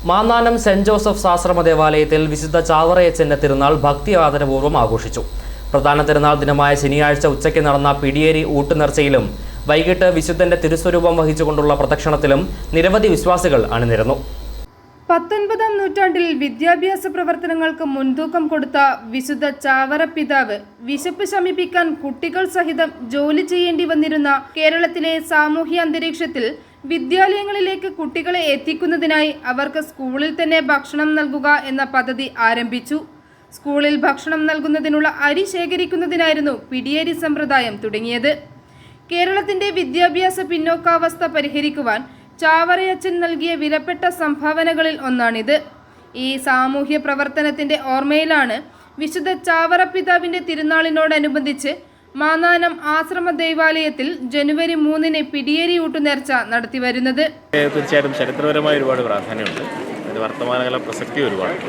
Mannanam saint Joseph ആശ്രമ ദേവാലയത്തിൽ വിശുദ്ധ ചാവറയച്ചന്റെ തിരുനാൾ ഭക്തി ആദരപൂർവ്വം ആഘോഷിച്ചു. പ്രധാന തിരുനാൾ ദിനമായ ശനിയാഴ്ച ഉച്ചയ്ക്ക് നടന്ന പിടിയേരി ഊട്ടുനേർച്ചയിലും വൈകിട്ട് വിശുദ്ധന്റെ തിരുസ്വരൂപം വഹിച്ചുകൊണ്ടുള്ള പ്രദക്ഷിണത്തിലും നിരവധി വിശ്വാസികൾ അണിനിരന്നു. 19-ാം നൂറ്റാണ്ടിൽ വിദ്യാഭ്യാസ പ്രവർത്തനങ്ങൾക്ക് മുൻതൂക്കം കൊടുത്ത വിശുദ്ധ ചാവറ പിതാവ് വിശപ്പ് ശമിപ്പിക്കാൻ കുട്ടികൾ സഹിതം ജോലി ചെയ്യേണ്ടി വന്നിരുന്ന കേരളത്തിലെ സാമൂഹ്യ അന്തരീക്ഷത്തിൽ വിദ്യാലയങ്ങളിലേക്ക് കുട്ടികളെ എത്തിക്കുന്നതിനായി അവർക്ക് സ്കൂളിൽ തന്നെ ഭക്ഷണം നൽകുക എന്ന പദ്ധതി ആരംഭിച്ചു. സ്കൂളിൽ ഭക്ഷണം നൽകുന്നതിനുള്ള അരി ശേഖരിക്കുന്നതിനായിരുന്നു പിടിയേരി സമ്പ്രദായം തുടങ്ങിയത്. കേരളത്തിന്റെ വിദ്യാഭ്യാസ പിന്നോക്കാവസ്ഥ പരിഹരിക്കുവാൻ ചാവറയച്ചൻ നൽകിയ വിലപ്പെട്ട സംഭാവനകളിൽ ഒന്നാണിത്. ഈ സാമൂഹ്യ പ്രവർത്തനത്തിന്റെ ഓർമ്മയിലാണ് വിശുദ്ധ ചാവറ പിതാവിന്റെ തിരുനാളിനോടനുബന്ധിച്ച് മാന്നാനം ആശ്രമ ദേവാലയത്തിൽ ജനുവരി 3-ന് പിടിയേരി ഊട്ടുനേർച്ച നടത്തിവരുന്നത്. തീർച്ചയായിട്ടും ചരിത്രപരമായ ഒരുപാട് പ്രാധാന്യമുണ്ട്. അതിൻ്റെ വർത്തമാനകാല പ്രസക്തി ഒരുപാട്,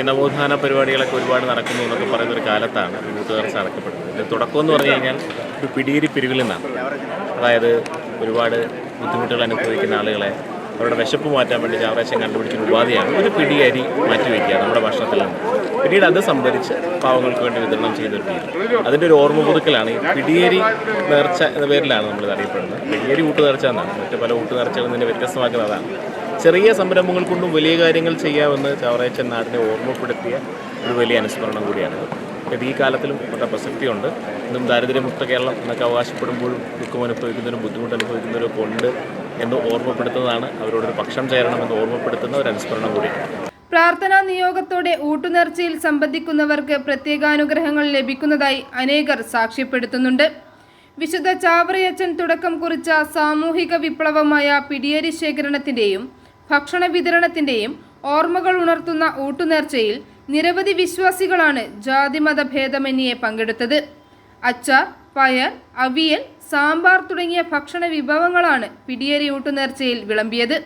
നവോത്ഥാന പരിപാടികളൊക്കെ ഒരുപാട് നടക്കുന്നു എന്നൊക്കെ പറയുന്നൊരു കാലത്താണ് ഊട്ടുനേർച്ച നടക്കപ്പെടുന്നത്. ഇതിൻ്റെ തുടക്കം എന്ന് പറഞ്ഞു കഴിഞ്ഞാൽ ഒരു പിടിയേരി പിരിവിൽ നിന്നാണ്. അതായത് ഒരുപാട് ബുദ്ധിമുട്ടുകൾ അനുഭവിക്കുന്ന ആളുകളെ അവരുടെ വിശപ്പ് മാറ്റാൻ വേണ്ടി ചാവറയച്ചൻ കണ്ടുപിടിക്കുന്ന ഉപാധിയാണ് ഒരു പിടി അരി മാറ്റിവെക്കുക നമ്മുടെ ഭക്ഷണത്തിൽ നിന്ന്. പിന്നീട് അത് സംഭരിച്ച് പാവങ്ങൾക്ക് വേണ്ടി വിതരണം ചെയ്തൊരു പിടി. അതിൻ്റെ ഒരു ഓർമ്മ പുതുക്കലാണ് ഈ പിടിയേരി നേർച്ച എന്ന പേരിലാണ് നമ്മളിത് അറിയപ്പെടുന്നത്. പിടിയേരി ഊട്ടുനേർച്ച എന്നാണ്. മറ്റ് പല ഊട്ടുനേർച്ചകളും ഇതിനെ വ്യത്യസ്തമാക്കുന്നതാണ്. ചെറിയ സംരംഭങ്ങൾ കൊണ്ടും വലിയ കാര്യങ്ങൾ ചെയ്യാമെന്ന് ചാവറയച്ചൻ നാടിനെ ഓർമ്മപ്പെടുത്തിയ ഒരു വലിയ അനുസ്മരണം കൂടിയാണിത്. ഈ കാലത്തിലും വളരെ പ്രസക്തിയുണ്ട്. ഇന്നും ദാരിദ്ര്യമുക്ത കേരളം എന്നൊക്കെ അവകാശപ്പെടുമ്പോഴും ദുഃഖം അനുഭവിക്കുന്നവരും ബുദ്ധിമുട്ട് അനുഭവിക്കുന്നവരും ഉണ്ട് എന്ന് ഓർമ്മപ്പെടുത്തുന്നതാണ്. അവരോടൊരു പക്ഷം ചേരണമെന്ന് ഓർമ്മപ്പെടുത്തുന്ന ഒരു അനുസ്മരണം കൂടിയാണ്. പ്രാർത്ഥനാ നിയോഗത്തോടെ ഊട്ടുനേർച്ചയിൽ സംബന്ധിക്കുന്നവർക്ക് പ്രത്യേകാനുഗ്രഹങ്ങൾ ലഭിക്കുന്നതായി അനേകർ സാക്ഷ്യപ്പെടുത്തുന്നുണ്ട്. വിശുദ്ധ ചാവറയച്ചൻ തുടക്കം കുറിച്ച സാമൂഹിക വിപ്ലവമായ പിടിയേരി ശേഖരണത്തിൻ്റെയും ഭക്ഷണ വിതരണത്തിൻ്റെയും ഓർമ്മകൾ ഉണർത്തുന്ന ഊട്ടുനേർച്ചയിൽ നിരവധി വിശ്വാസികളാണ് ജാതിമത ഭേദമന്യേ പങ്കെടുത്തത്. അച്ചാർ, പയർ, അവിയൽ, സാമ്പാർ തുടങ്ങിയ ഭക്ഷണ വിഭവങ്ങളാണ് പിടിയേരി ഊട്ടുനേർച്ചയിൽ വിളമ്പിയത്.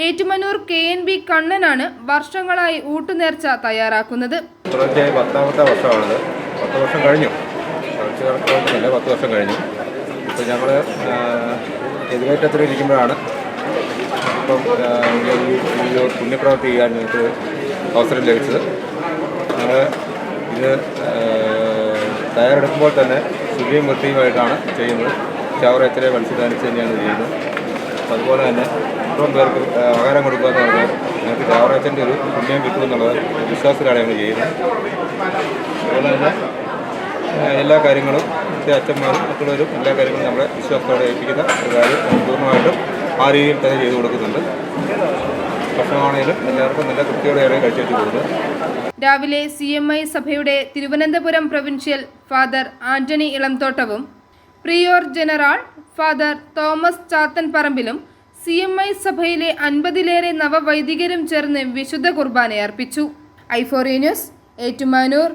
ഏറ്റുമാനൂർ KNB കണ്ണനാണ് വർഷങ്ങളായി ഊട്ടുനേർച്ച തയ്യാറാക്കുന്നത്. 10ാമത്തെ വർഷമാണിത്. 10 വർഷം കഴിഞ്ഞു. 10 വർഷം കഴിഞ്ഞു. ഇപ്പോൾ ഞങ്ങൾ എതിരേറ്റത്തിലിരിക്കുമ്പോഴാണ് ഇപ്പം ഈ പുണ്യപ്രവൃത്തി ചെയ്യാൻ ഞങ്ങൾക്ക് അവസരം ലഭിച്ചത്. ഞങ്ങൾ ഇത് തയ്യാറെടുക്കുമ്പോൾ തന്നെ ശുചിയും വൃത്തിയുമായിട്ടാണ് ചെയ്യുന്നത്. ചാവറയച്ചനെ മനസ്സിലാനിച്ച് തന്നെയാണ് ചെയ്യുന്നത്. അതുപോലെ തന്നെ ഇത്രയും പേർക്ക് ആഹാരം കൊടുക്കുക എന്ന് പറഞ്ഞാൽ ഞങ്ങൾക്ക് ചാവറയച്ചൻ്റെ ഒരു പുണ്യം കിട്ടുമെന്നുള്ളത് വിശ്വാസത്തിലാണ് ഞങ്ങൾ ചെയ്യുന്നത്. അതുപോലെ തന്നെ എല്ലാ കാര്യങ്ങളും അച്ഛന്മാരും മറ്റുള്ളവരും എല്ലാ കാര്യങ്ങളും നമ്മളെ വിശ്വാസത്തോടെ ഏൽപ്പിക്കുന്ന ഒരു കാര്യം പൂർണ്ണമായിട്ടും ആ രീതിയിൽ തന്നെ ചെയ്തു കൊടുക്കുന്നുണ്ട്. ഭക്ഷണമാണെങ്കിലും എല്ലാവർക്കും നല്ല കൃത്യതയോടെയാണ് കഴിച്ചു കൊടുക്കുന്നത്. രാവിലെ CMI സഭയുടെ തിരുവനന്തപുരം പ്രൊവിൻഷ്യൽ ഫാദർ ആന്റണി ഇളംതോട്ടവും പ്രിയോർ ജനറൽ ഫാദർ തോമസ് ചാത്തൻ പറമ്പിലും CMI സഭയിലെ 50-ലേറെ നവവൈദികരും ചേർന്ന് വിശുദ്ധ കുർബാന അർപ്പിച്ചു. i4A news, Ettumanoor.